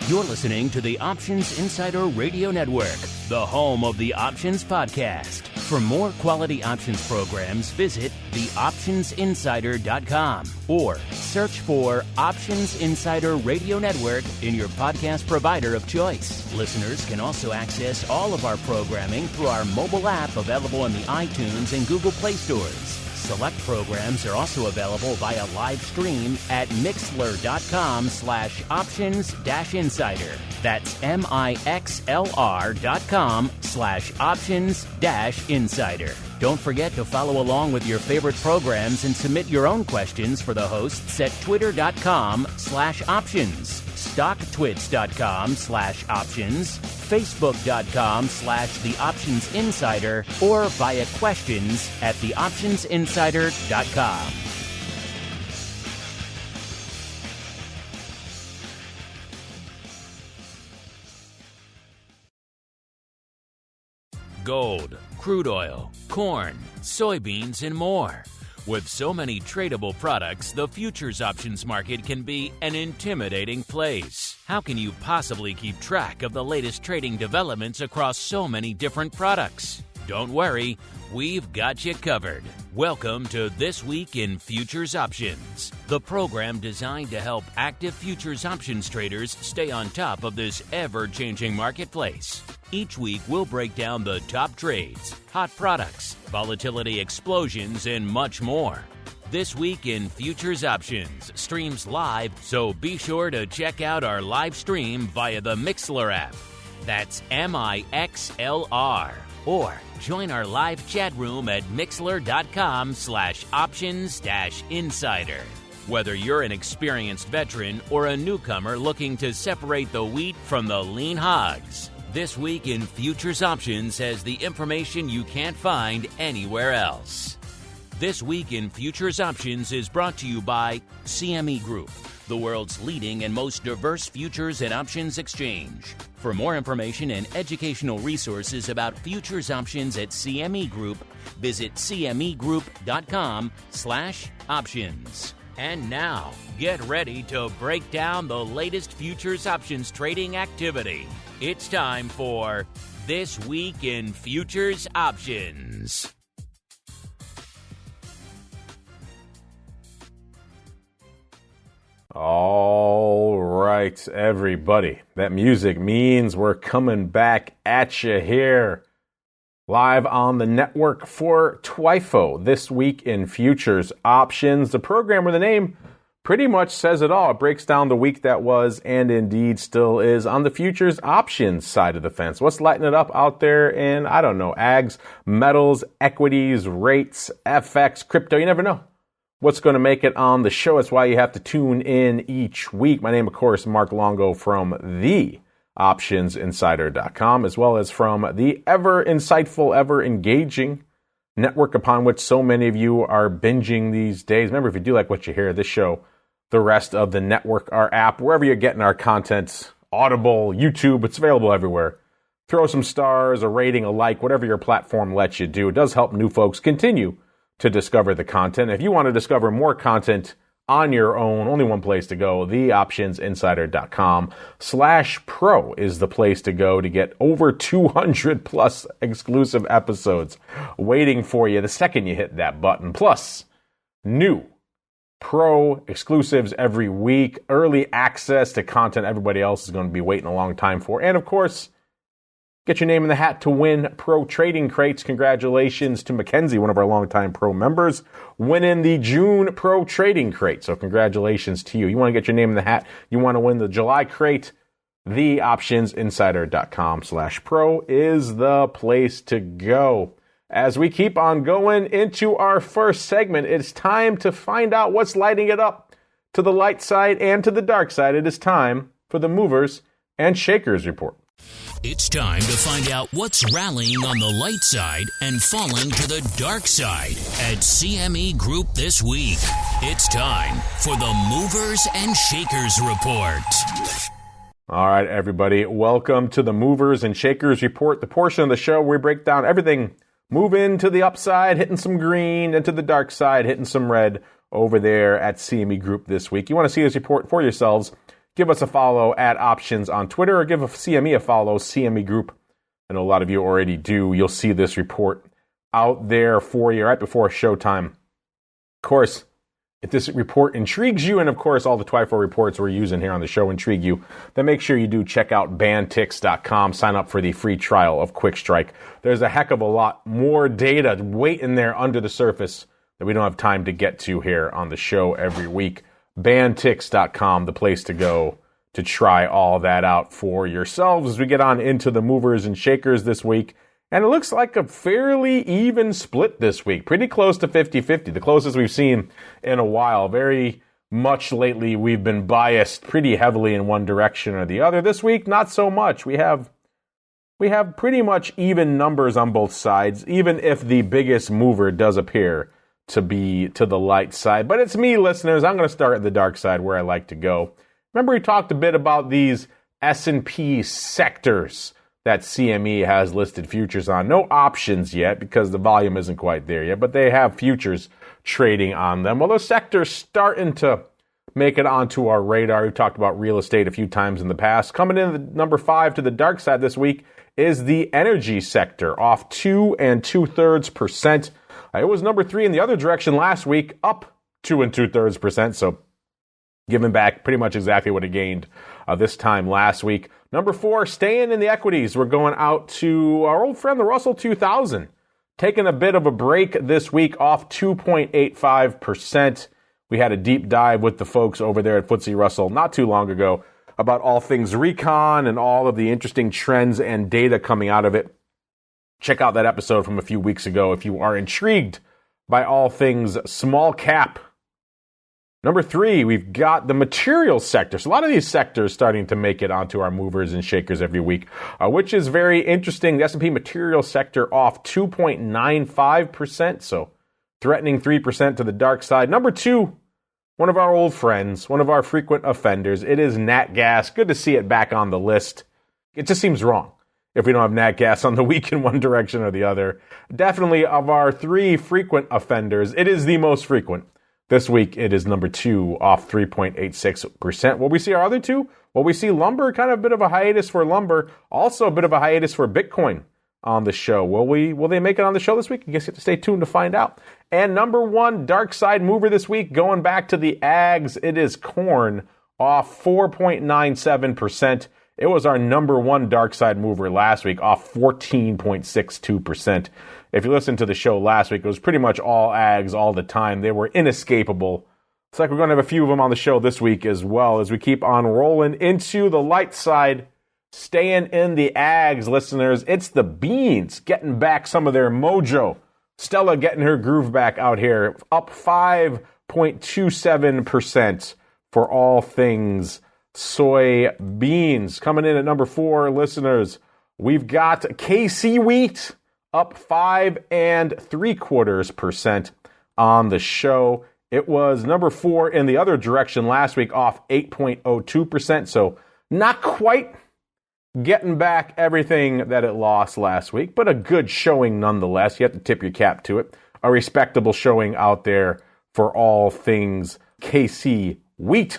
You're listening to the Options Insider Radio Network, the home of the Options Podcast. For more quality options programs, visit theoptionsinsider.com or search for Options Insider Radio Network in your podcast provider of choice. Listeners can also access all of our programming through our mobile app available in the iTunes and Google Play stores. Select programs are also available via live stream at mixlr.com/options-insider. That's mixlr.com/options-insider. Don't forget to follow along with your favorite programs and submit your own questions for the hosts at twitter.com/options, stocktwits.com/options, facebook.com/theoptionsinsider, or via questions at theoptionsinsider.com. Gold, crude oil, corn, soybeans, and more. With so many tradable products, the futures options market can be an intimidating place. How can you possibly keep track of the latest trading developments across so many different products? Don't worry, we've got you covered. Welcome to This Week in Futures Options, the program designed to help active futures options traders stay on top of this ever-changing marketplace. Each week, we'll break down the top trades, hot products, volatility explosions, and much more. This Week in Futures Options streams live, so be sure to check out our live stream via the Mixlr app. That's MIXLR. Or join our live chat room at mixlr.com/options-insider. Whether you're an experienced veteran or a newcomer looking to separate the wheat from the lean hogs, This Week in Futures Options has the information you can't find anywhere else. This Week in Futures Options is brought to you by CME Group, the world's leading and most diverse futures and options exchange. For more information and educational resources about futures options at CME Group, visit cmegroup.com/options. And now, get ready to break down the latest futures options trading activity. It's time for This Week in Futures Options. All right, everybody. That music means we're coming back at you here, live on the network for TWIFO, This Week in Futures Options, the program where the name pretty much says it all. It breaks down the week that was and indeed still is on the futures options side of the fence. What's lighting it up out there in, I don't know, ags, metals, equities, rates, FX, crypto, you never know what's going to make it on the show. That's why you have to tune in each week. My name, of course, Mark Longo from the optionsinsider.com, as well as from the ever insightful, ever engaging network upon which so many of you are binging these days. Remember, if you do like what you hear, this show, the rest of the network, our app, wherever you're getting our content, Audible, YouTube, it's available everywhere. Throw some stars, a rating, a like, whatever your platform lets you do. It does help new folks continue to discover the content. If you want to discover more content on your own, only one place to go, theoptionsinsider.com/pro is the place to go to get over 200 plus exclusive episodes waiting for you the second you hit that button. Plus, new pro exclusives every week, early access to content everybody else is going to be waiting a long time for. And of course, get your name in the hat to win pro trading crates. Congratulations to Mackenzie, one of our longtime pro members, winning the June pro trading crate. So congratulations to you. You want to get your name in the hat, you want to win the July crate, theoptionsinsider.com/pro is the place to go. As we keep on going into our first segment, it's time to find out what's lighting it up to the light side and to the dark side. It is time for the Movers and Shakers Report. It's time to find out what's rallying on the light side and falling to the dark side at CME Group this week. It's time for the Movers and Shakers Report. All right, everybody, welcome to the Movers and Shakers Report, the portion of the show where we break down everything moving to the upside, hitting some green, and to the dark side, hitting some red over there at CME Group this week. You want to see this report for yourselves, give us a follow at Options on Twitter, or give a CME a follow, CME Group. I know a lot of you already do. You'll see this report out there for you right before showtime. Of course, if this report intrigues you, and of course all the TWIFO reports we're using here on the show intrigue you, then make sure you do check out bandtix.com. Sign up for the free trial of QuickStrike. There's a heck of a lot more data waiting there under the surface that we don't have time to get to here on the show every week. Bandtix.com, the place to go to try all that out for yourselves as we get on into the movers and shakers this week. And it looks like a fairly even split this week, pretty close to 50-50, the closest we've seen in a while. Very much lately, we've been biased pretty heavily in one direction or the other. This week, not so much. We have pretty much even numbers on both sides, even if the biggest mover does appear to be to the light side. But it's me, listeners. I'm going to start at the dark side where I like to go. Remember, we talked a bit about these S&P sectors that CME has listed futures on. No options yet because the volume isn't quite there yet, but they have futures trading on them. Well, those sectors starting to make it onto our radar. We've talked about real estate a few times in the past. Coming in at number 5 to the dark side this week is the energy sector, off 2 2/3%. It was number 3 in the other direction last week, up 2 2/3%. So giving back pretty much exactly what it gained this time last week. Number 4, staying in the equities. We're going out to our old friend, the Russell 2000. Taking a bit of a break this week, off 2.85%. We had a deep dive with the folks over there at FTSE Russell not too long ago about all things recon and all of the interesting trends and data coming out of it. Check out that episode from a few weeks ago if you are intrigued by all things small cap. Number 3, we've got the materials sector. So a lot of these sectors starting to make it onto our movers and shakers every week, which is very interesting. The S&P materials sector off 2.95%, so threatening 3% to the dark side. Number 2, one of our old friends, one of our frequent offenders. It is Nat Gas. Good to see it back on the list. It just seems wrong if we don't have Nat Gas on the week in one direction or the other. Definitely of our 3 frequent offenders, it is the most frequent. This week, it is number 2, off 3.86%. Will we see our other 2? Well, we see lumber, kind of a bit of a hiatus for lumber. Also a bit of a hiatus for Bitcoin on the show. Will they make it on the show this week? I guess you have to stay tuned to find out. And number 1, dark side mover this week, going back to the ags, it is corn, off 4.97%. It was our number 1 dark side mover last week, off 14.62%. If you listened to the show last week, it was pretty much all ags all the time. They were inescapable. It's like we're going to have a few of them on the show this week as well as we keep on rolling into the light side. Staying in the ags, listeners, it's the beans getting back some of their mojo. Stella getting her groove back out here, up 5.27% for all things soybeans. Coming in at number 4, listeners, we've got KC wheat, up 5.75% on the show. It was number 4 in the other direction last week, off 8.02%. So not quite getting back everything that it lost last week, but a good showing nonetheless. You have to tip your cap to it. A respectable showing out there for all things KC wheat.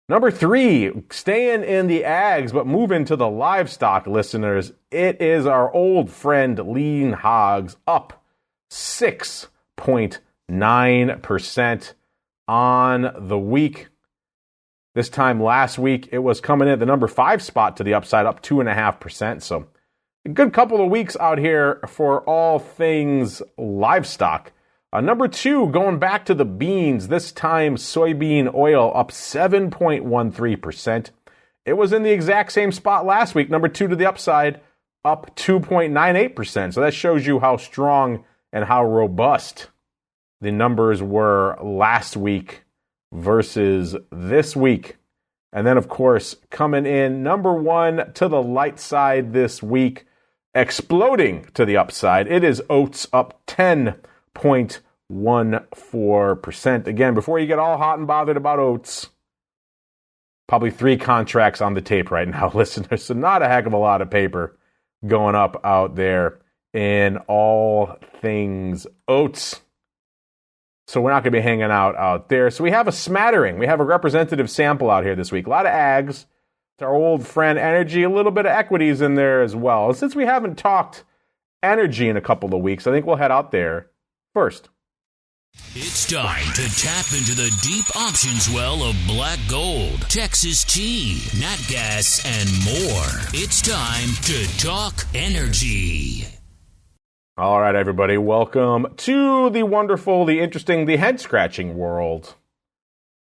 Number 3, staying in the ags, but moving to the livestock, listeners. It is our old friend lean hogs, up 6.9% on the week. This time last week, it was coming in at the number 5 spot to the upside, up 2.5%. So a good couple of weeks out here for all things livestock. Number 2, going back to the beans, this time soybean oil up 7.13%. It was in the exact same spot last week, number 2 to the upside, up 2.98%. So that shows you how strong and how robust the numbers were last week versus this week. And then, of course, coming in number 1 to the light side this week, exploding to the upside, it is oats, up 10.14%. Again, before you get all hot and bothered about oats, probably 3 contracts on the tape right now, listeners. So not a heck of a lot of paper going up out there in all things oats. So we're not going to be hanging out there. So we have a smattering. We have a representative sample out here this week. A lot of ags. It's our old friend energy, a little bit of equities in there as well. And since we haven't talked energy in a couple of weeks, I think we'll head out there first. It's time to tap into the deep options well of black gold, Texas tea, nat gas, and more. It's time to talk energy. All right, everybody, welcome to the wonderful, the interesting, the head-scratching world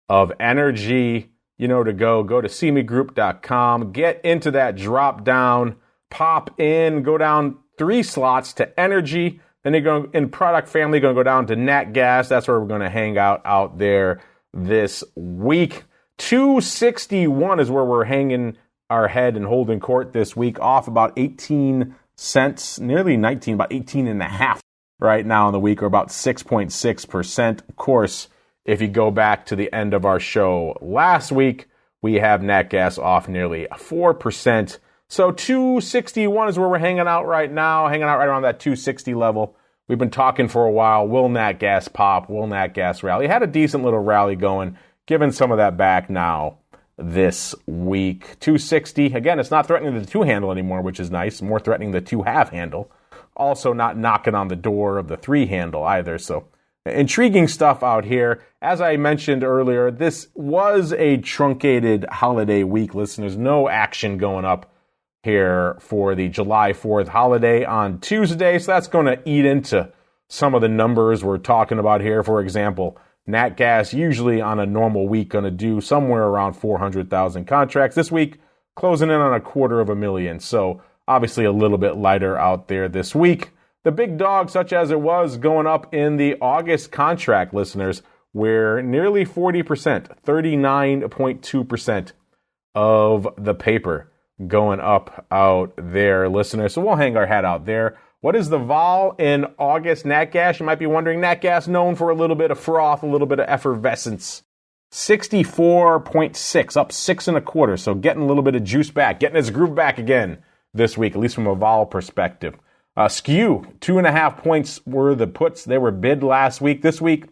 of energy. You know to go to cmegroup.com, get into that drop down, pop in, go down 3 slots to energy. Then you're going in product family, going to go down to nat gas. That's where we're going to hang out there this week. 261 is where we're hanging our head and holding court this week, off about 18 cents, nearly 19, about 18 and a half right now in the week, or about 6.6%. Of course, if you go back to the end of our show last week, we have nat gas off nearly 4%. So 261 is where we're hanging out right now, hanging out right around that 260 level. We've been talking for a while. Will nat gas pop? Will nat gas rally? Had a decent little rally going, giving some of that back now this week. 260, again, it's not threatening the 2 handle anymore, which is nice. More threatening the 2.5 handle. Also not knocking on the door of the 3 handle either. So intriguing stuff out here. As I mentioned earlier, this was a truncated holiday week, listeners. No action going up here for the July 4th holiday on Tuesday. So that's going to eat into some of the numbers we're talking about here. For example, nat gas usually on a normal week going to do somewhere around 400,000 contracts. This week, closing in on 250,000. So obviously a little bit lighter out there this week. The big dog, such as it was, going up in the August contract, listeners, where nearly 40%, 39.2% of the paper going up out there, listeners. So we'll hang our hat out there. What is the vol in August nat gas? You might be wondering. Nat gas known for a little bit of froth, a little bit of effervescence. 64.6, up 6.25. So getting a little bit of juice back, getting its groove back again this week, at least from a vol perspective. Skew, 2.5 points were the puts. They were bid last week. This week,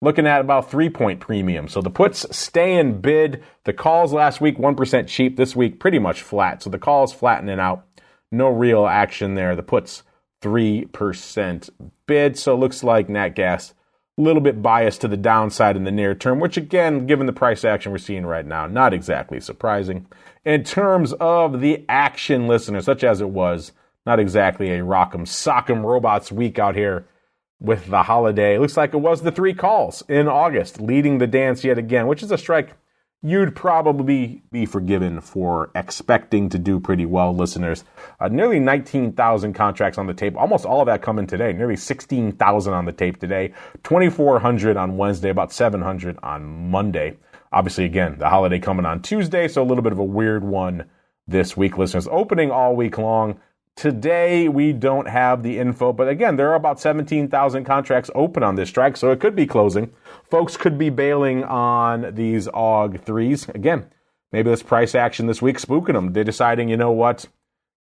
looking at about 3-point premium. So the puts stay in bid. The calls last week, 1% cheap. This week, pretty much flat. So the calls flattening out. No real action there. The puts, 3% bid. So it looks like nat gas, a little bit biased to the downside in the near term, which again, given the price action we're seeing right now, not exactly surprising. In terms of the action, listeners, such as it was, not exactly a rock'em sock'em robots week out here with the holiday. It looks like it was the 3 calls in August leading the dance yet again, which is a strike you'd probably be forgiven for expecting to do pretty well, listeners. Nearly 19,000 contracts on the tape. Almost all of that coming today. Nearly 16,000 on the tape today. 2,400 on Wednesday, about 700 on Monday. Obviously, again, the holiday coming on Tuesday, so a little bit of a weird one this week, listeners. Opening all week long. Today, we don't have the info, but again, there are about 17,000 contracts open on this strike, so it could be closing. Folks could be bailing on these AUG 3s. Again, maybe this price action this week spooking them. They're deciding, you know what,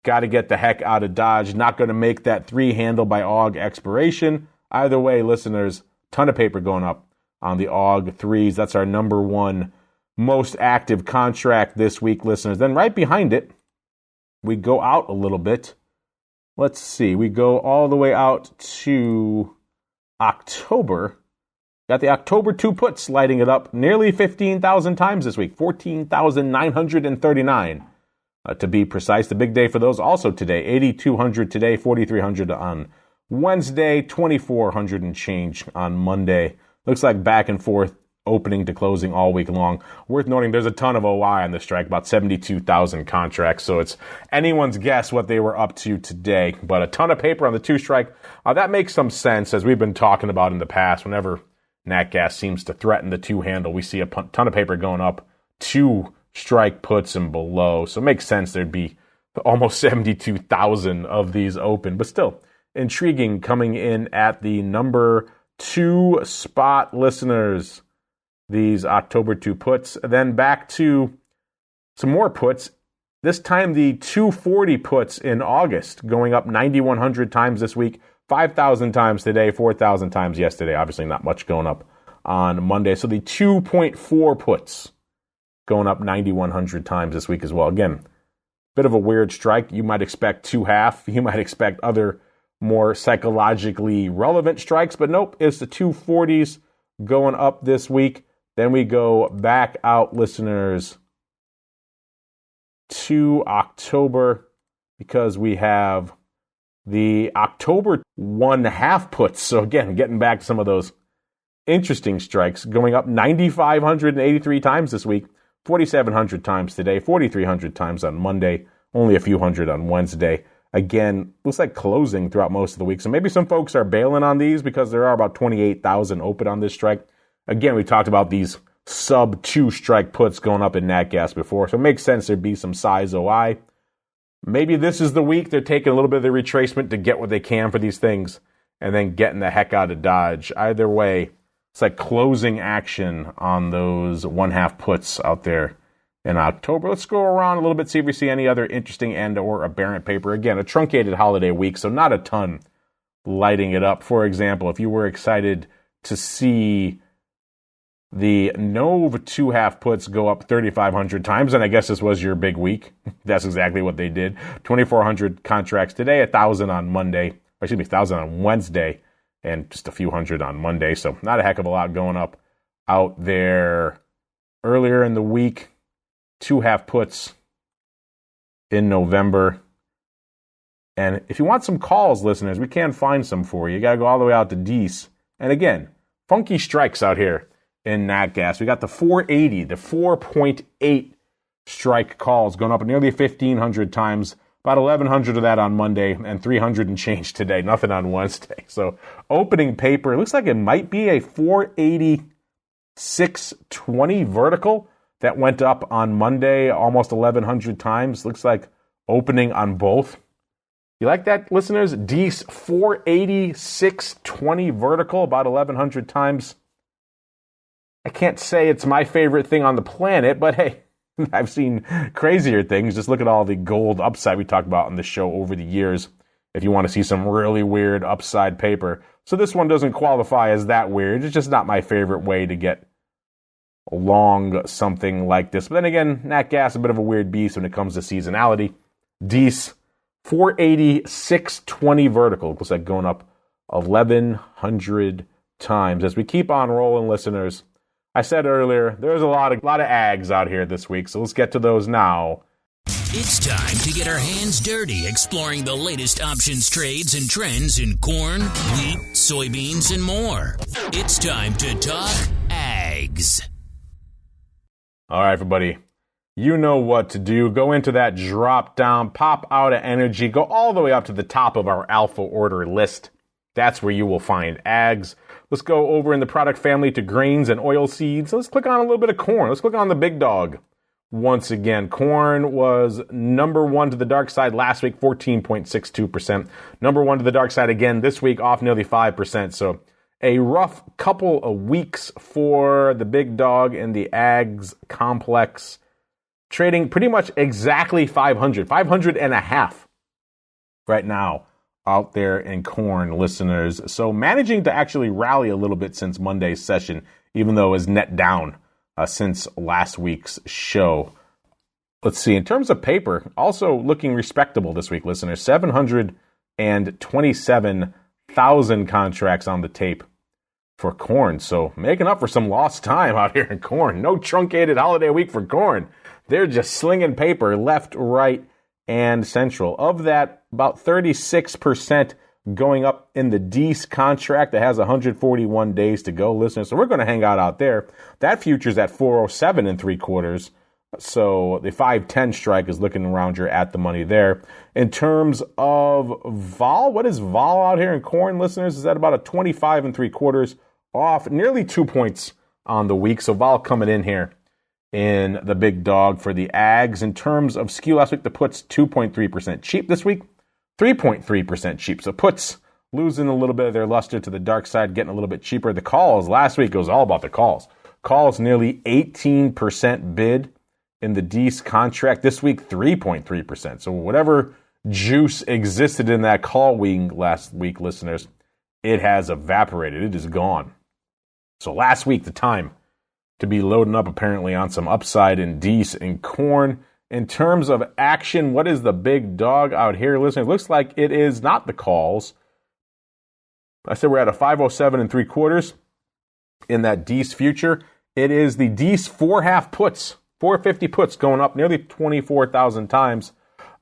got to get the heck out of Dodge, not going to make that 3 handle by AUG expiration. Either way, listeners, ton of paper going up on the AUG 3s. That's our number 1 most active contract this week, listeners. Then right behind it, we go out a little bit. Let's see, we go all the way out to October. Got the October 2 puts lighting it up nearly 15,000 times this week, 14,939 to be precise. The big day for those also today, 8,200 today, 4,300 on Wednesday, 2,400 and change on Monday. Looks like back and forth opening to closing all week long. Worth noting, there's a ton of OI on this strike, about 72,000 contracts, so it's anyone's guess what they were up to today. But a ton of paper on the 2 strike. That makes some sense, as we've been talking about in the past. Whenever nat gas seems to threaten the 2 handle, we see a ton of paper going up 2 strike puts and below. So it makes sense there'd be almost 72,000 of these open, but still intriguing coming in at the number 2 spot, listeners. These October 2 puts. Then back to some more puts. This time the 240 puts in August, going up 9,100 times this week, 5,000 times today, 4,000 times yesterday. Obviously not much going up on Monday. So the 2.4 puts going up 9,100 times this week as well. Again, bit of a weird strike. You might expect 2.5. You might expect other more psychologically relevant strikes, but nope, it's the 240s going up this week. Then we go back out, listeners, to October because we have the October 1.5 puts. So again, getting back to some of those interesting strikes, going up 9,583 times this week, 4,700 times today, 4,300 times on Monday, only a few hundred on Wednesday. Again, looks like closing throughout most of the week. So maybe some folks are bailing on these because there are about 28,000 open on this strike. Again, we talked about these sub 2 strike puts going up in nat gas before. So it makes sense there'd be some size OI. Maybe this is the week they're taking a little bit of the retracement to get what they can for these things and then getting the heck out of Dodge. Either way, it's like closing action on those 1.5 puts out there in October. Let's go around a little bit, see if we see any other interesting and or aberrant paper. Again, a truncated holiday week, so not a ton lighting it up. For example, if you were excited to see the Nova 2.5 puts go up 3,500 times, and I guess this was your big week. That's exactly what they did. 2,400 contracts today, 1,000 on Monday, 1,000 on Wednesday, and just a few hundred on Monday. So not a heck of a lot going up out there earlier in the week. 2.5 puts in November. And if you want some calls, listeners, we can find some for you. You got to go all the way out to Dees. And again, funky strikes out here in nat gas. We got the 480, the 4.8 strike calls going up nearly 1,500 times. About 1,100 of that on Monday and 300 and change today. Nothing on Wednesday. So opening paper, it looks like it might be a 480 620 vertical that went up on Monday almost 1,100 times. Looks like opening on both. You like that, listeners? Dees 480 620 vertical about 1,100 times. I can't say it's my favorite thing on the planet, but hey, I've seen crazier things. Just look at all the gold upside we talked about on the show over the years if you want to see some really weird upside paper. So this one doesn't qualify as that weird. It's just not my favorite way to get long something like this. But then again, nat gas is a bit of a weird beast when it comes to seasonality. Dees 480 620 vertical. Looks like going up 1,100 times. As we keep on rolling, listeners, I said earlier, there's a lot of ags out here this week, so let's get to those now. It's time to get our hands dirty exploring the latest options, trades, and trends in corn, wheat, soybeans, and more. It's time to talk ags. All right, everybody. You know what to do. Go into that drop down, pop out of energy, go all the way up to the top of our alpha order list. That's where you will find ags. Let's go over in the product family to grains and oil seeds. Let's click on a little bit of corn. Let's click on the big dog. Once again, corn was number one to the dark side last week, 14.62%. Number one to the dark side again this week, off nearly 5%. So a rough couple of weeks for the big dog and the ags complex. Trading pretty much exactly 500 and a half right now out there in corn, listeners. So managing to actually rally a little bit since Monday's session, even though it was net down since last week's show. Let's see. In terms of paper, also looking respectable this week, listeners. 727,000 contracts on the tape for corn. So making up for some lost time out here in corn. No truncated holiday week for corn. They're just slinging paper left, right, and central. Of that, about 36% going up in the Dees contract that has 141 days to go, listeners. So we're going to hang out there. That future's at 407 3/4. So the 510 strike is looking around your at the money there. In terms of vol, what is vol out here in corn, listeners? Is that about a 25 3/4 off, nearly 2 points on the week. So vol coming in here in the big dog for the ags. In terms of skew last week, the puts 2.3% cheap this week, 3.3% cheap. So puts losing a little bit of their luster to the dark side, getting a little bit cheaper. The calls last week was all about the calls. Calls nearly 18% bid in the Dees contract. This week, 3.3%. So whatever juice existed in that call wing last week, listeners, it has evaporated. It is gone. So last week, the time to be loading up apparently on some upside in Dees and corn. In terms of action, what is the big dog out here, listeners? It looks like it is not the calls. I said we're at a 507 3/4 in that Dees future. It is the Dees 4.5 puts, 450 puts going up nearly 24,000 times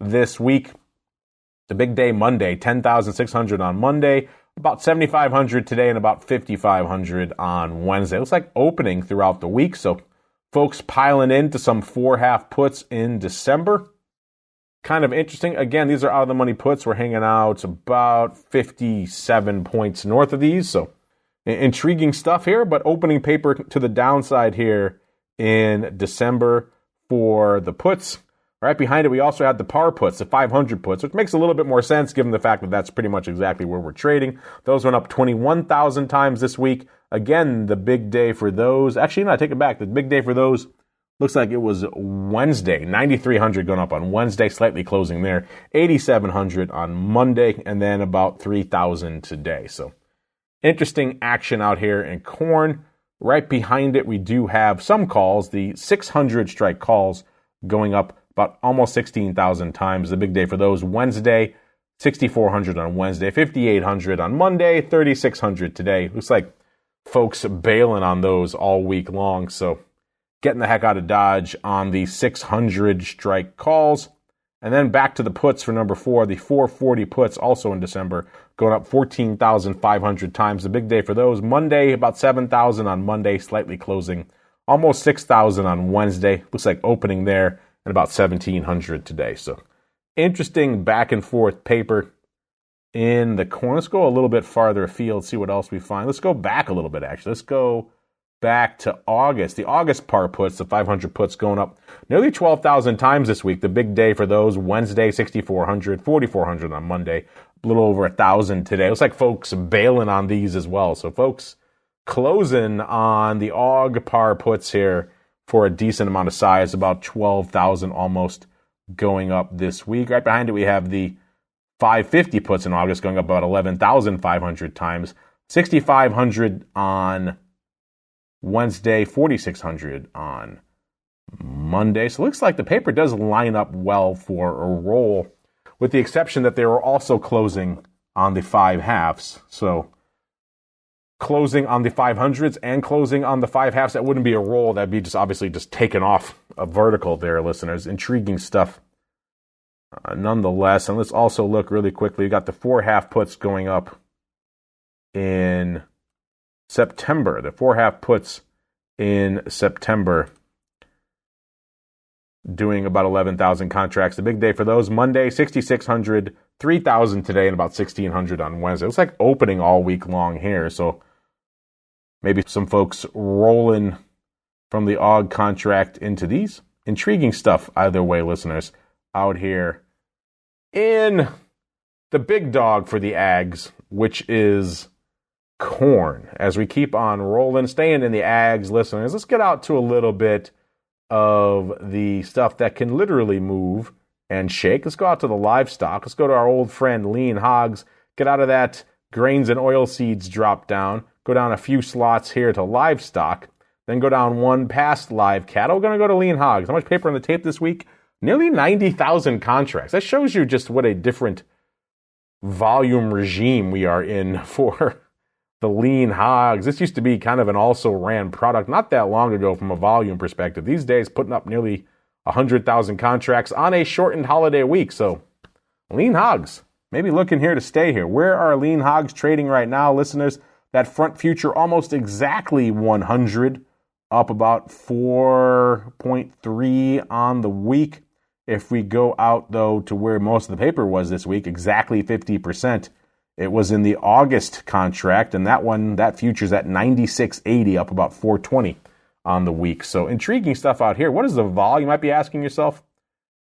this week. The big day Monday, 10,600 on Monday, about 7,500 today, and about 5,500 on Wednesday. It looks like opening throughout the week, so folks piling into some 4.5 puts in December. Kind of interesting. Again, these are out of the money puts. We're hanging out about 57 points north of these, so intriguing stuff here, but opening paper to the downside here in December for the puts. Right behind it, we also had the par puts, the 500 puts, which makes a little bit more sense given the fact that that's pretty much exactly where we're trading. Those went up 21,000 times this week. Again, the big day for those. Actually, no, I take it back. The big day for those looks like it was Wednesday. 9,300 going up on Wednesday, slightly closing there. 8,700 on Monday, and then about 3,000 today. So interesting action out here in corn. Right behind it, we do have some calls, the 600 strike calls going up about almost 16,000 times. The big day for those Wednesday, 6,400 on Wednesday, 5,800 on Monday, 3,600 today. Looks like folks bailing on those all week long. So getting the heck out of Dodge on the 600 strike calls. And then back to the puts for number 4, the 440 puts also in December, going up 14,500 times. The big day for those Monday, about 7,000 on Monday, slightly closing, almost 6,000 on Wednesday. Looks like opening there. And about 1,700 today. So interesting back and forth paper in the corner. Let's go a little bit farther afield, see what else we find. Let's go back a little bit, actually. Let's go back to August. The August par puts, the 500 puts going up nearly 12,000 times this week. The big day for those Wednesday, 6,400, 4,400 on Monday, a little over 1,000 today. Looks like folks bailing on these as well. So folks closing on the Aug par puts here for a decent amount of size, about 12,000 almost going up this week. Right behind it, we have the 550 puts in August going up about 11,500 times, 6,500 on Wednesday, 4,600 on Monday. So it looks like the paper does line up well for a roll, with the exception that they were also closing on the 5/2. So closing on the 500s and closing on the 5/2, that wouldn't be a roll. That'd be just obviously just taken off a vertical there, listeners. Intriguing stuff nonetheless. And let's also look really quickly. We got the 4.5 puts going up in September. The 4.5 puts in September doing about 11,000 contracts. The big day for those Monday, 6,600, 3,000 today, and about 1,600 on Wednesday. It looks like opening all week long here. So maybe some folks rolling from the AUG contract into these. Intriguing stuff either way, listeners, out here in the big dog for the Ags, which is corn. As we keep on rolling, staying in the Ags, listeners, let's get out to a little bit of the stuff that can literally move and shake. Let's go out to the livestock. Let's go to our old friend lean hogs. Get out of that grains and oil seeds drop down. Go down a few slots here to livestock. Then go down one past live cattle. We're going to go to lean hogs. How much paper on the tape this week? Nearly 90,000 contracts. That shows you just what a different volume regime we are in for the lean hogs. This used to be kind of an also-ran product not that long ago from a volume perspective. These days, putting up nearly 100,000 contracts on a shortened holiday week. So, lean hogs, maybe looking here to stay here. Where are lean hogs trading right now, listeners? That front future almost exactly 100, up about 4.3 on the week. If we go out, though, to where most of the paper was this week, exactly 50%. It was in the August contract, and that future's at 96.80, up about 420 on the week. So intriguing stuff out here. What is the volume, you might be asking yourself,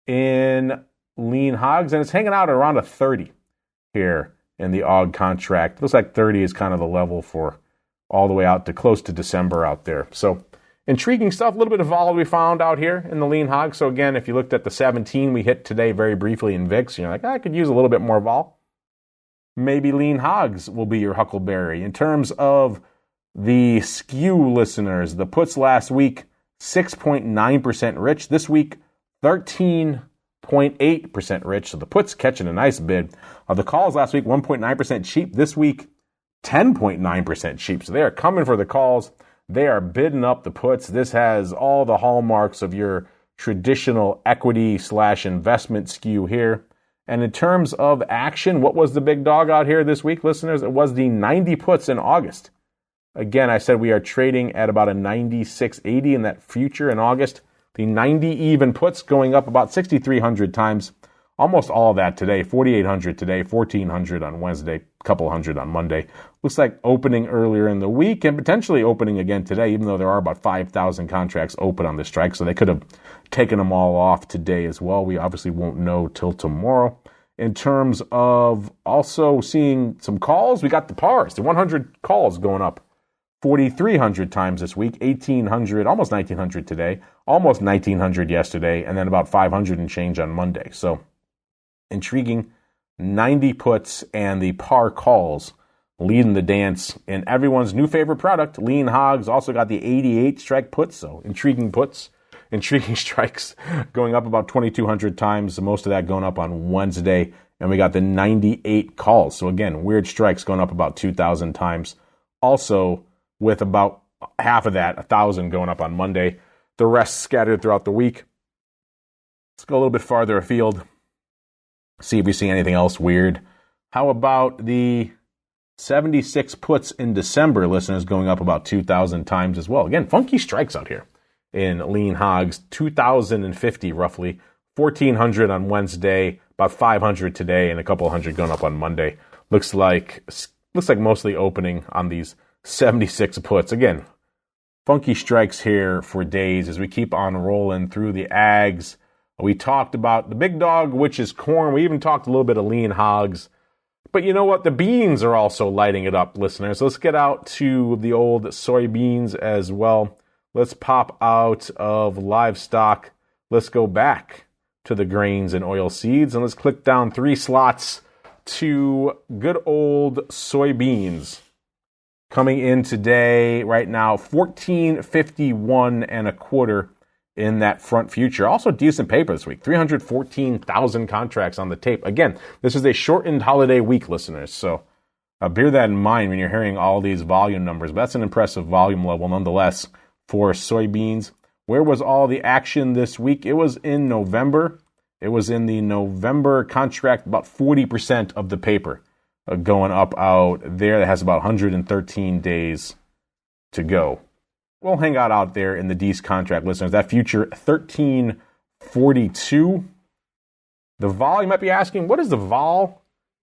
in lean hogs? And it's hanging out around a 30 here in the AUG contract. Looks like 30 is kind of the level for all the way out to close to December out there. So Intriguing stuff, a little bit of vol we found out here in the lean hog. So again, if you looked at the 17 we hit today very briefly in VIX, you're like, I could use a little bit more vol. Maybe lean hogs will be your huckleberry. In terms of the skew, listeners, the puts last week, 6.9% rich. This week, 13.8% rich. So the puts catching a nice bid. The calls last week, 1.9% cheap. This week, 10.9% cheap. So they are coming for the calls. They are bidding up the puts. This has all the hallmarks of your traditional equity/investment skew here. And in terms of action, what was the big dog out here this week, listeners? It was the 90 puts in August. Again, I said we are trading at about a 96.80 in that future in August. The 90 even puts going up about 6,300 times. Almost all of that today, 4,800 today, 1,400 on Wednesday, a couple hundred on Monday. Looks like opening earlier in the week and potentially opening again today, even though there are about 5,000 contracts open on the strike. So they could have taken them all off today as well. We obviously won't know till tomorrow. In terms of also seeing some calls, we got the pars, the 100 calls going up 4,300 times this week, 1,800, almost 1,900 today, almost 1,900 yesterday, and then about 500 and change on Monday. So intriguing 90 puts and the par calls leading the dance in everyone's new favorite product. Lean hogs also got the 88 strike puts, so intriguing puts, intriguing strikes going up about 2,200 times, most of that going up on Wednesday. And we got the 98 calls. So again, weird strikes going up about 2,000 times. Also with about half of that, 1,000 going up on Monday. The rest scattered throughout the week. Let's go a little bit farther afield. See if we see anything else weird. How about the 76 puts in December, listeners, going up about 2,000 times as well. Again, funky strikes out here in lean hogs, 2,050 roughly, 1,400 on Wednesday, about 500 today, and a couple hundred going up on Monday. Looks like mostly opening on these 76 puts. Again, funky strikes here for days as we keep on rolling through the ags. We talked about the big dog, which is corn. We even talked a little bit of lean hogs. But you know what? The beans are also lighting it up, listeners. Let's get out to the old soybeans as well. Let's pop out of livestock. Let's go back to the grains and oil seeds. And let's click down 3 slots to good old soybeans. Coming in today, right now, 1451 and a quarter in that front future. Also decent paper this week, 314,000 contracts on the tape. Again, this is a shortened holiday week, listeners, so bear that in mind when you're hearing all these volume numbers. But that's an impressive volume level nonetheless for soybeans. Where was all the action this week? It was in November. It was in the November contract, about 40% of the paper going up out there. That has about 113 days to go. We'll hang out there in the D's contract, listeners. That future 1342. The vol, you might be asking, what is the vol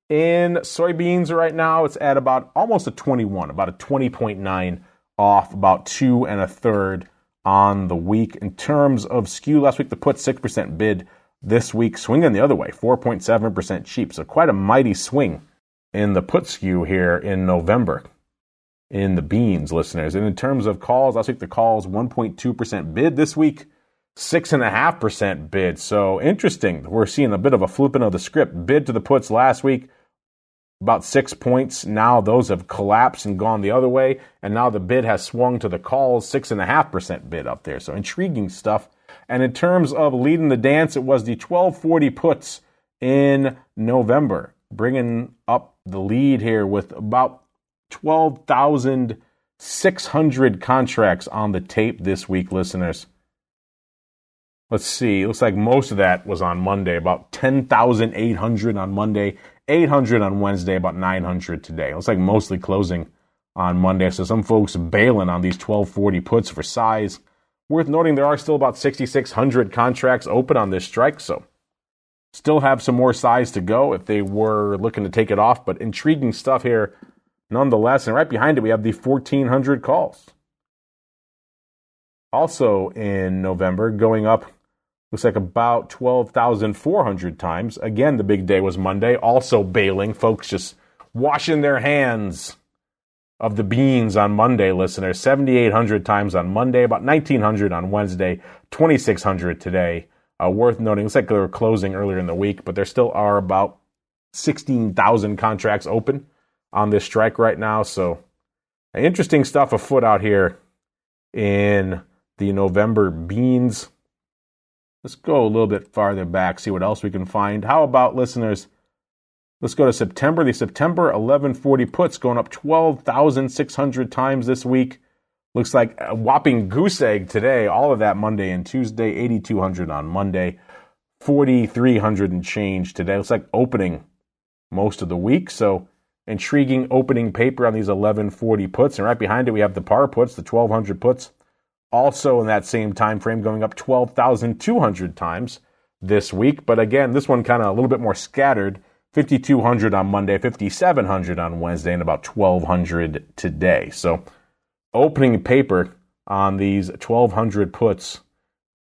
in soybeans right now? It's at about almost a 21, about a 20.9 off, about 2 1/3 on the week. In terms of skew, last week the put 6% bid. This week swinging the other way, 4.7% cheap. So quite a mighty swing in the put skew here in November in the beans, listeners. And in terms of calls, last week the calls 1.2% bid. This week, 6.5% bid. So interesting. We're seeing a bit of a flipping of the script. Bid to the puts last week, about 6 points. Now those have collapsed and gone the other way. And now the bid has swung to the calls, 6.5% bid up there. So intriguing stuff. And in terms of leading the dance, it was the 1240 puts in November, bringing up the lead here with about 12,600 contracts on the tape this week, listeners. Let's see. It looks like most of that was on Monday, about 10,800 on Monday, 800 on Wednesday, about 900 today. It looks like mostly closing on Monday. So some folks bailing on these 1240 puts for size. Worth noting, there are still about 6,600 contracts open on this strike, so still have some more size to go if they were looking to take it off, but intriguing stuff here nonetheless. And right behind it, we have the 1,400 calls. Also in November, going up, looks like about 12,400 times. Again, the big day was Monday. Also bailing, folks just washing their hands of the beans on Monday, listeners. 7,800 times on Monday, about 1,900 on Wednesday, 2,600 today. Worth noting, looks like they were closing earlier in the week, but there still are about 16,000 contracts open on this strike right now. So interesting stuff afoot out here in the November beans. Let's go a little bit farther back, see what else we can find. How about, listeners, let's go to September. The September 1140 puts going up 12,600 times this week. Looks like a whopping goose egg today. All of that Monday and Tuesday. 8,200 on Monday. 4,300 and change today. Looks like opening most of the week. So intriguing opening paper on these 1140 puts. And right behind it, we have the par puts, the 1,200 puts. Also in that same time frame, going up 12,200 times this week. But again, this one kind of a little bit more scattered. 5,200 on Monday, 5,700 on Wednesday, and about 1,200 today. So opening paper on these 1,200 puts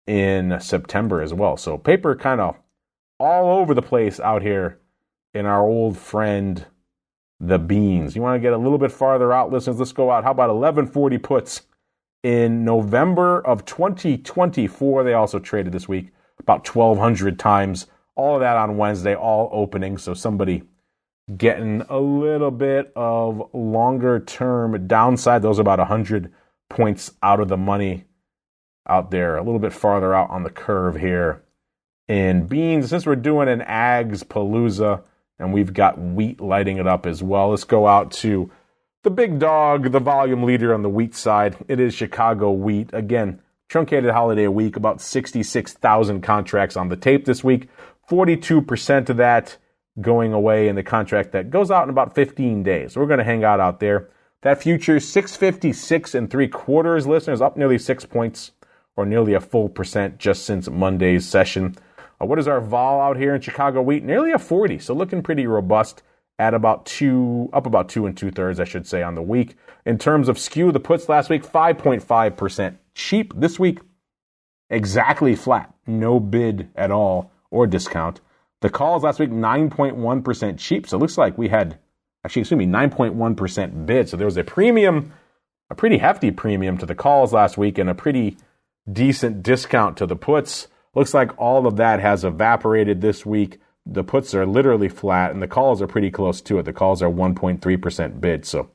in September as well. So paper kind of all over the place out here in our old friend, the beans. You want to get a little bit farther out, listeners? Let's go out. How about 1140 puts in November of 2024? They also traded this week about 1,200 times. All of that on Wednesday, all opening. So somebody getting a little bit of longer term downside. Those are about 100 points out of the money out there. A little bit farther out on the curve here in beans. Since we're doing an Ags Palooza and we've got wheat lighting it up as well, let's go out to the big dog, the volume leader on the wheat side. It is Chicago wheat. Again, truncated holiday week, about 66,000 contracts on the tape this week. 42% of that going away in the contract that goes out in about 15 days. So we're going to hang out there. That future, 656 and 3/4, listeners, up nearly 6 points or nearly a full percent just since Monday's session. What is our vol out here in Chicago wheat? Nearly a 40. So looking pretty robust at about 2 2/3, I should say, on the week. In terms of skew, the puts last week, 5.5% cheap. This week, exactly flat. No bid at all or discount. The calls last week, 9.1% cheap. So it looks like we had, 9.1% bid. So there was a premium, a pretty hefty premium to the calls last week and a pretty decent discount to the puts. Looks like all of that has evaporated this week. The puts are literally flat and the calls are pretty close to it. The calls are 1.3% bid. So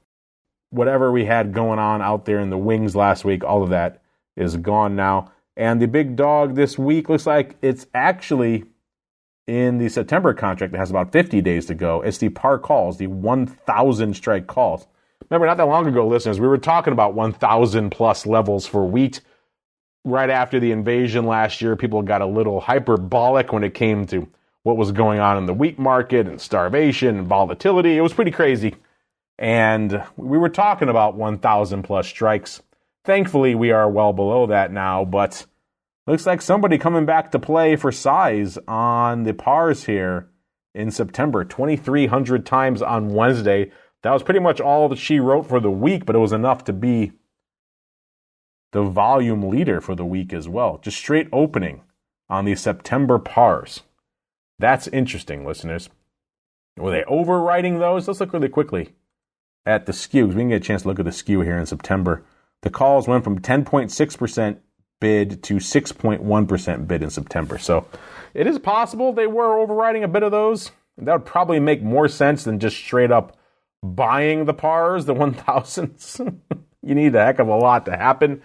whatever we had going on out there in the wings last week, all of that is gone now. And the big dog this week looks like it's actually in the September contract that has about 50 days to go. It's the par calls, the 1,000 strike calls. Remember, not that long ago, listeners, we were talking about 1,000 plus levels for wheat. Right after the invasion last year, people got a little hyperbolic when it came to what was going on in the wheat market and starvation and volatility. It was pretty crazy. And we were talking about 1,000 plus strikes. Thankfully, we are well below that now, but looks like somebody coming back to play for size on the pars here in September. 2,300 times on Wednesday. That was pretty much all that she wrote for the week, but it was enough to be the volume leader for the week as well. Just straight opening on the September pars. That's interesting, listeners. Were they overwriting those? Let's look really quickly at the skews. We can get a chance to look at the skew here in September. The calls went from 10.6% bid to 6.1% bid in September. So it is possible they were overriding a bit of those. That would probably make more sense than just straight up buying the pars, the 1,000s. You need a heck of a lot to happen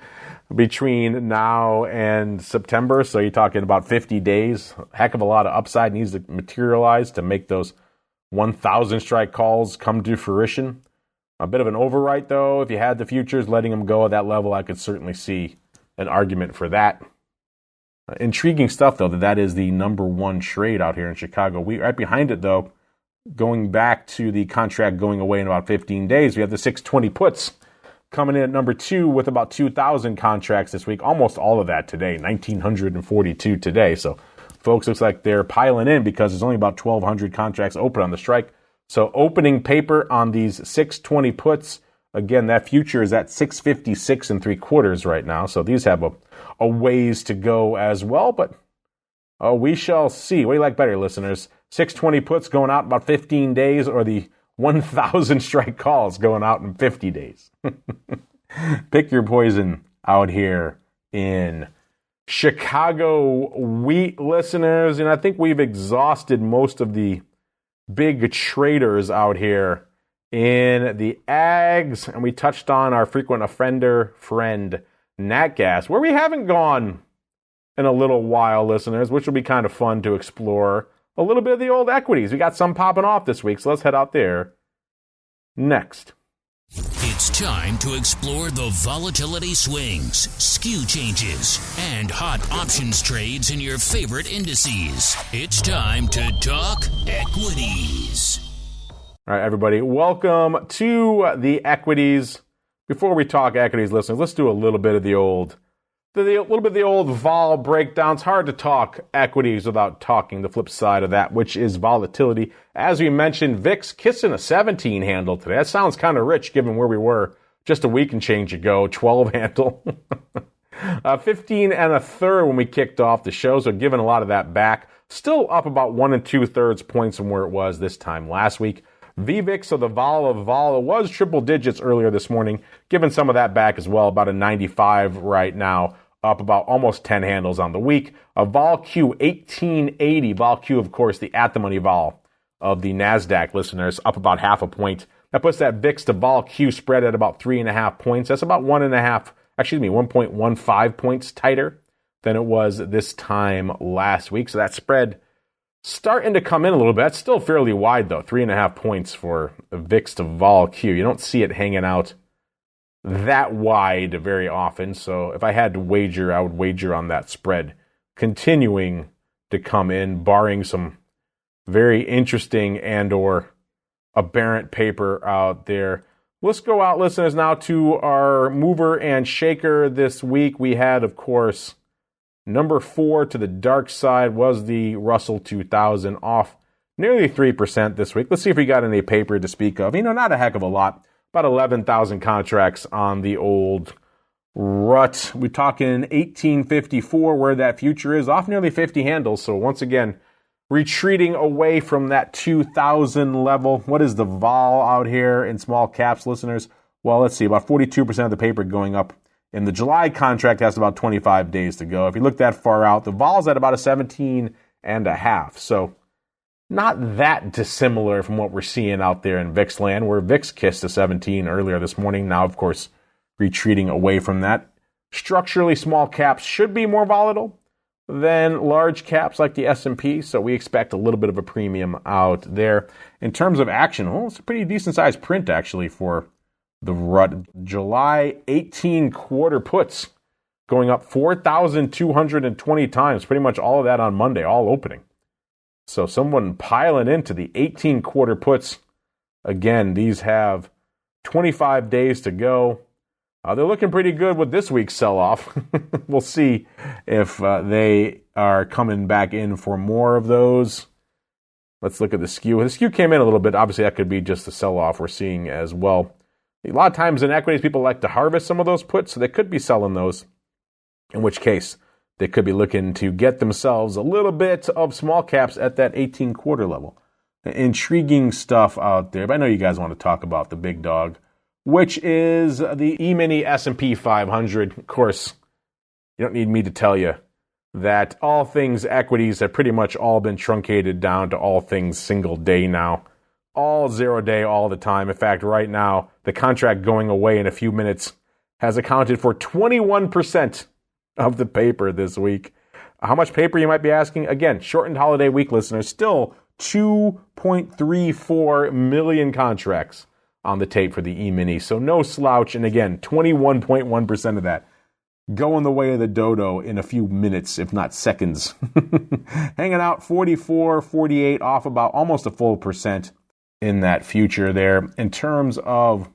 between now and September. So you're talking about 50 days. A heck of a lot of upside needs to materialize to make those 1,000 strike calls come to fruition. A bit of an overwrite, though. If you had the futures, letting them go at that level, I could certainly see an argument for that. Intriguing stuff, though, that is the number one trade out here in Chicago. Right behind it, though, going back to the contract going away in about 15 days, we have the 620 puts coming in at number 2 with about 2,000 contracts this week. Almost all of that today, 1,942 today. So, folks, looks like they're piling in because there's only about 1,200 contracts open on the strike. So opening paper on these 620 puts, again, that future is at 656 and 3/4 right now. So these have a ways to go as well, but we shall see. What do you like better, listeners? 620 puts going out about 15 days or the 1,000 strike calls going out in 50 days. Pick your poison out here in Chicago wheat, listeners. And I think we've exhausted most of the big traders out here in the ags. And we touched on our frequent offender friend, Nat Gas, where we haven't gone in a little while, listeners, which will be kind of fun to explore a little bit of the old equities. We got some popping off this week, so let's head out there next. It's time to explore the volatility swings, skew changes, and hot options trades in your favorite indices. It's time to talk equities. All right, everybody, welcome to the equities. Before we talk equities, listeners, let's do a little bit of the old vol breakdown. It's hard to talk equities without talking the flip side of that, which is volatility. As we mentioned, VIX kissing a 17 handle today. That sounds kind of rich given where we were just a week and change ago. 12 handle. 15 and a third when we kicked off the show, so giving a lot of that back. Still up about 1 2/3 points from where it was this time last week. VVIX, of the vol of vol, it was triple digits earlier this morning, giving some of that back as well, about a 95 right now, up about almost 10 handles on the week. A vol Q 1880, vol Q, of course, the at-the-money vol of the NASDAQ, listeners, up about half a point. That puts that VIX to vol Q spread at about 3.5 points. That's about 1.15 points tighter than it was this time last week. So that spread starting to come in a little bit. It's still fairly wide, though. 3.5 points for VIX to vol Q. You don't see it hanging out that wide very often. So if I had to wager, I would wager on that spread continuing to come in, barring some very interesting and or aberrant paper out there. Let's go out, listeners, now to our mover and shaker this week. We had, of course, number 4 to the dark side was the Russell 2000, off nearly 3% this week. Let's see if we got any paper to speak of. Not a heck of a lot. About 11,000 contracts on the old rut. We're talking 1854, where that future is, off nearly 50 handles. So once again, retreating away from that 2,000 level. What is the vol out here in small caps, listeners? Well, let's see, about 42% of the paper going up. In the July contract has about 25 days to go. If you look that far out, the vol's at about a 17.5. So not that dissimilar from what we're seeing out there in VIX land, where VIX kissed a 17 earlier this morning. Now, of course, retreating away from that. Structurally, small caps should be more volatile than large caps like the S&P, so we expect a little bit of a premium out there. In terms of action, it's a pretty decent-sized print, actually, for the rut. July 18 quarter puts going up 4,220 times, pretty much all of that on Monday, all opening. So someone piling into the 18 quarter puts. Again, these have 25 days to go. They're looking pretty good with this week's sell-off. We'll see if they are coming back in for more of those. Let's look at the skew. The skew came in a little bit. Obviously, that could be just the sell-off we're seeing as well. A lot of times in equities, people like to harvest some of those puts, so they could be selling those, in which case they could be looking to get themselves a little bit of small caps at that 18 quarter level. Intriguing stuff out there, but I know you guys want to talk about the big dog, which is the E-mini S&P 500. Of course, you don't need me to tell you that all things equities have pretty much all been truncated down to all things single day now. All 0 day all the time. In fact, right now, the contract going away in a few minutes has accounted for 21% of the paper this week. How much paper, you might be asking? Again, shortened holiday week, listeners, still 2.34 million contracts on the tape for the E-mini. So no slouch. And again, 21.1% of that going the way of the dodo in a few minutes, if not seconds. Hanging out 44, 48, off about almost a full percent in that future there. In terms of,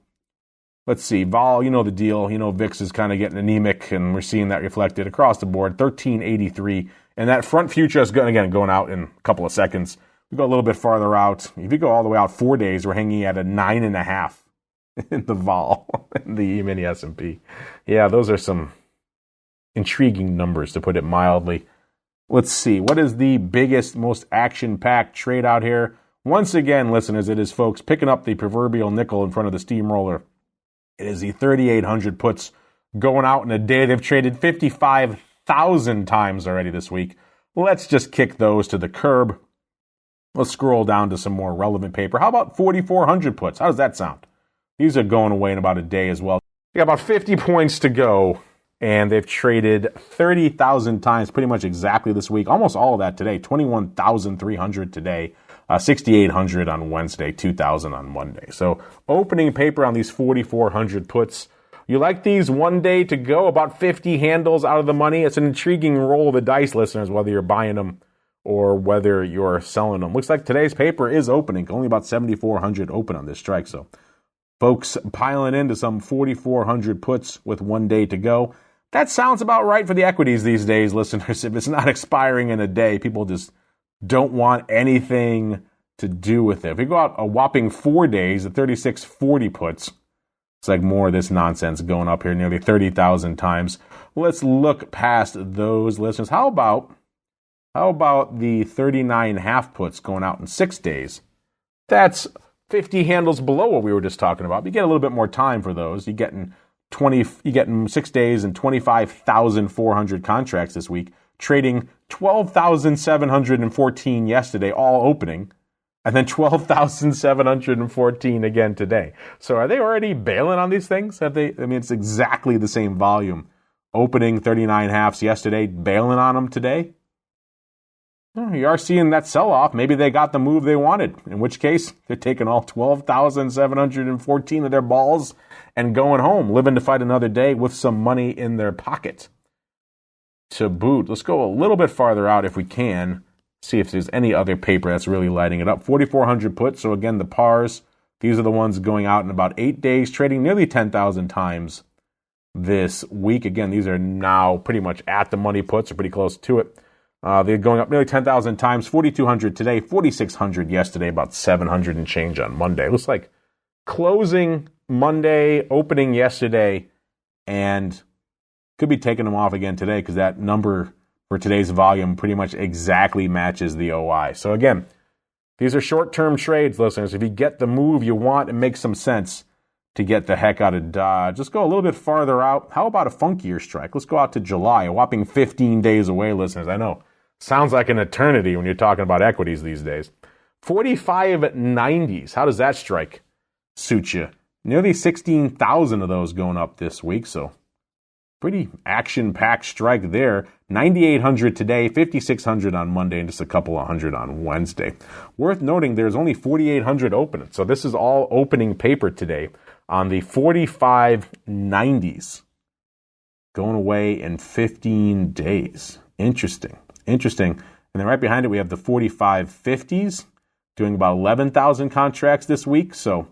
let's see, vol, you know the deal. VIX is kind of getting anemic, and we're seeing that reflected across the board, 1383. And that front future is going out in a couple of seconds. We go a little bit farther out. If you go all the way out 4 days, we're hanging at a 9.5 in the vol, in the E-mini S&P. Yeah, those are some intriguing numbers, to put it mildly. Let's see. What is the biggest, most action-packed trade out here? Once again, listeners, it is folks picking up the proverbial nickel in front of the steamroller. It is the 3,800 puts going out in a day. They've traded 55,000 times already this week. Let's just kick those to the curb. Let's scroll down to some more relevant paper. How about 4,400 puts? How does that sound? These are going away in about a day as well. They got about 50 points to go, and they've traded 30,000 times pretty much exactly this week. Almost all of that today. 21,300 today, 6,800 on Wednesday, 2,000 on Monday. So opening paper on these 4,400 puts. You like these one day to go, about 50 handles out of the money. It's an intriguing roll of the dice, listeners, whether you're buying them or whether you're selling them. Looks like today's paper is opening. Only about 7,400 open on this strike. So folks piling into some 4,400 puts with one day to go. That sounds about right for the equities these days, listeners. If it's not expiring in a day, people just don't want anything to do with it. If we go out a whopping 4 days, the 3640 puts, it's like more of this nonsense going up here nearly 30,000 times. Let's look past those, listeners. How about the 39 half puts going out in 6 days? That's 50 handles below what we were just talking about. You get a little bit more time for those. You're getting 6 days and 25,400 contracts this week, trading 12,714 yesterday, all opening, and then 12,714 again today. So are they already bailing on these things? It's exactly the same volume. Opening 39 halves yesterday, bailing on them today. You are seeing that sell-off. Maybe they got the move they wanted, in which case they're taking all 12,714 of their balls and going home, living to fight another day with some money in their pocket. To boot, let's go a little bit farther out if we can, see if there's any other paper that's really lighting it up. 4,400 puts, so again, the pars, these are the ones going out in about 8 days, trading nearly 10,000 times this week. Again, these are now pretty much at the money puts, or pretty close to it. They're going up nearly 10,000 times, 4,200 today, 4,600 yesterday, about 700 and change on Monday. Looks like closing Monday, opening yesterday, and could be taking them off again today because that number for today's volume pretty much exactly matches the OI. So again, these are short-term trades, listeners. If you get the move you want, it makes some sense to get the heck out of Dodge. Let's go a little bit farther out. How about a funkier strike? Let's go out to July, a whopping 15 days away, listeners. I know. Sounds like an eternity when you're talking about equities these days. 45.90s. How does that strike suit you? Nearly 16,000 of those going up this week, so pretty action-packed strike there. 9,800 today, 5,600 on Monday, and just a couple of hundred on Wednesday. Worth noting, there's only 4,800 opening, so this is all opening paper today on the 45.90s. Going away in 15 days. Interesting. And then right behind it, we have the 45.50s doing about 11,000 contracts this week. So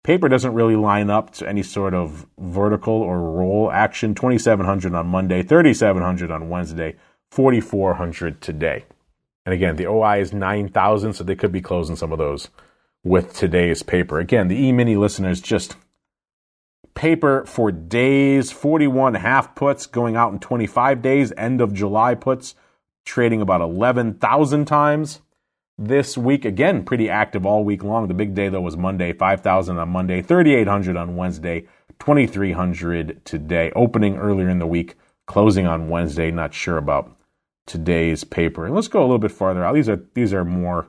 paper doesn't really line up to any sort of vertical or roll action. 2,700 on Monday, 3,700 on Wednesday, 4,400 today. And again, the OI is 9,000, so they could be closing some of those with today's paper. Again, the E-mini listeners, just paper for days, 41 half puts going out in 25 days, end of July puts, trading about 11,000 times this week. Again, pretty active all week long. The big day, though, was Monday, 5,000 on Monday, 3,800 on Wednesday, 2,300 today. Opening earlier in the week, closing on Wednesday. Not sure about today's paper. And let's go a little bit farther out. These are more,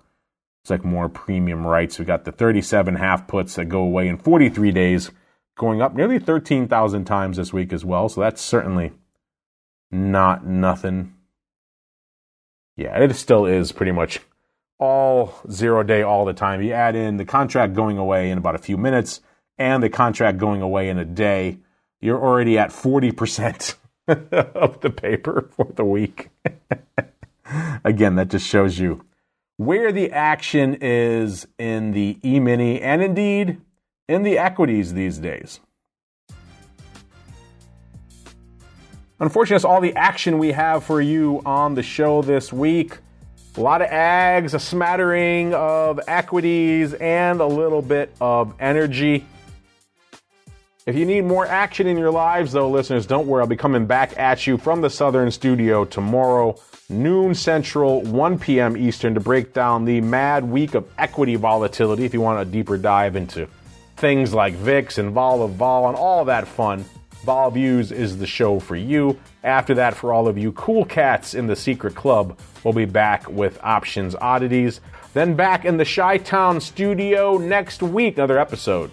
it's like more premium rights. We got the 37 half puts that go away in 43 days, going up nearly 13,000 times this week as well. So that's certainly not nothing. Yeah, it still is pretty much all 0 day all the time. You add in the contract going away in about a few minutes and the contract going away in a day, you're already at 40% of the paper for the week. Again, that just shows you where the action is in the E-mini and indeed in the equities these days. Unfortunately, that's all the action we have for you on the show this week. A lot of ags, a smattering of equities, and a little bit of energy. If you need more action in your lives, though, listeners, don't worry. I'll be coming back at you from the Southern studio tomorrow noon Central, 1 p.m. Eastern, to break down the mad week of equity volatility. If you want a deeper dive into things like VIX and vol of vol and all that fun, Vol Views is the show for you. After that, for all of you cool cats in the secret club, we'll be back with Options Oddities. Then back in the Chi-Town studio next week, another episode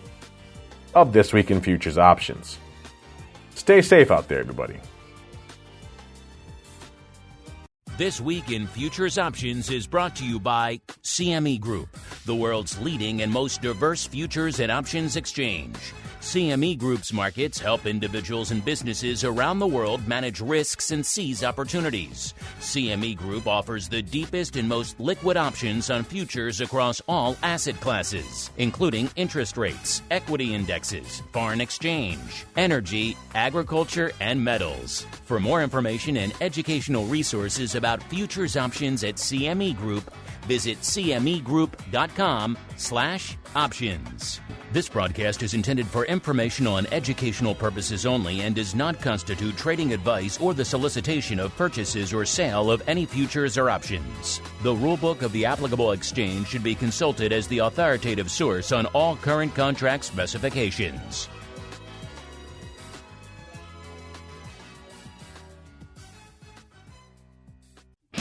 of This Week in Futures Options. Stay safe out there, everybody. This Week in Futures Options is brought to you by CME Group, the world's leading and most diverse futures and options exchange. CME Group's markets help individuals and businesses around the world manage risks and seize opportunities. CME Group offers the deepest and most liquid options on futures across all asset classes, including interest rates, equity indexes, foreign exchange, energy, agriculture, and metals. For more information and educational resources about futures options at CME Group, visit cmegroup.com/options. This broadcast is intended for informational and educational purposes only and does not constitute trading advice or the solicitation of purchases or sale of any futures or options. The rulebook of the applicable exchange should be consulted as the authoritative source on all current contract specifications.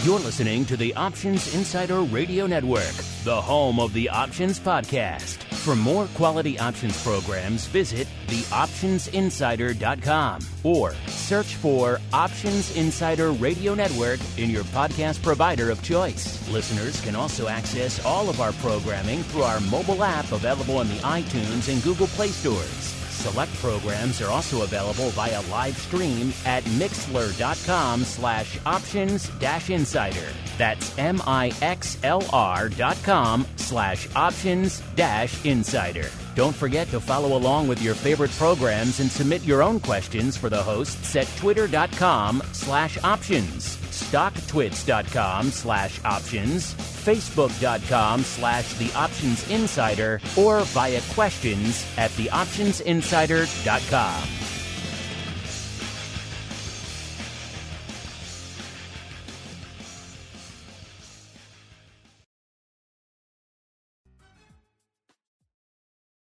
You're listening to the Options Insider Radio Network, the home of the Options Podcast. For more quality options programs, visit theoptionsinsider.com or search for Options Insider Radio Network in your podcast provider of choice. Listeners can also access all of our programming through our mobile app available in the iTunes and Google Play stores. Select programs are also available via live stream at mixlr.com/options-insider. That's mixlr.com/options-insider. Don't forget to follow along with your favorite programs and submit your own questions for the hosts at twitter.com/options, stocktwits.com/options, facebook.com/theoptionsinsider, or via questions at theoptionsinsider.com.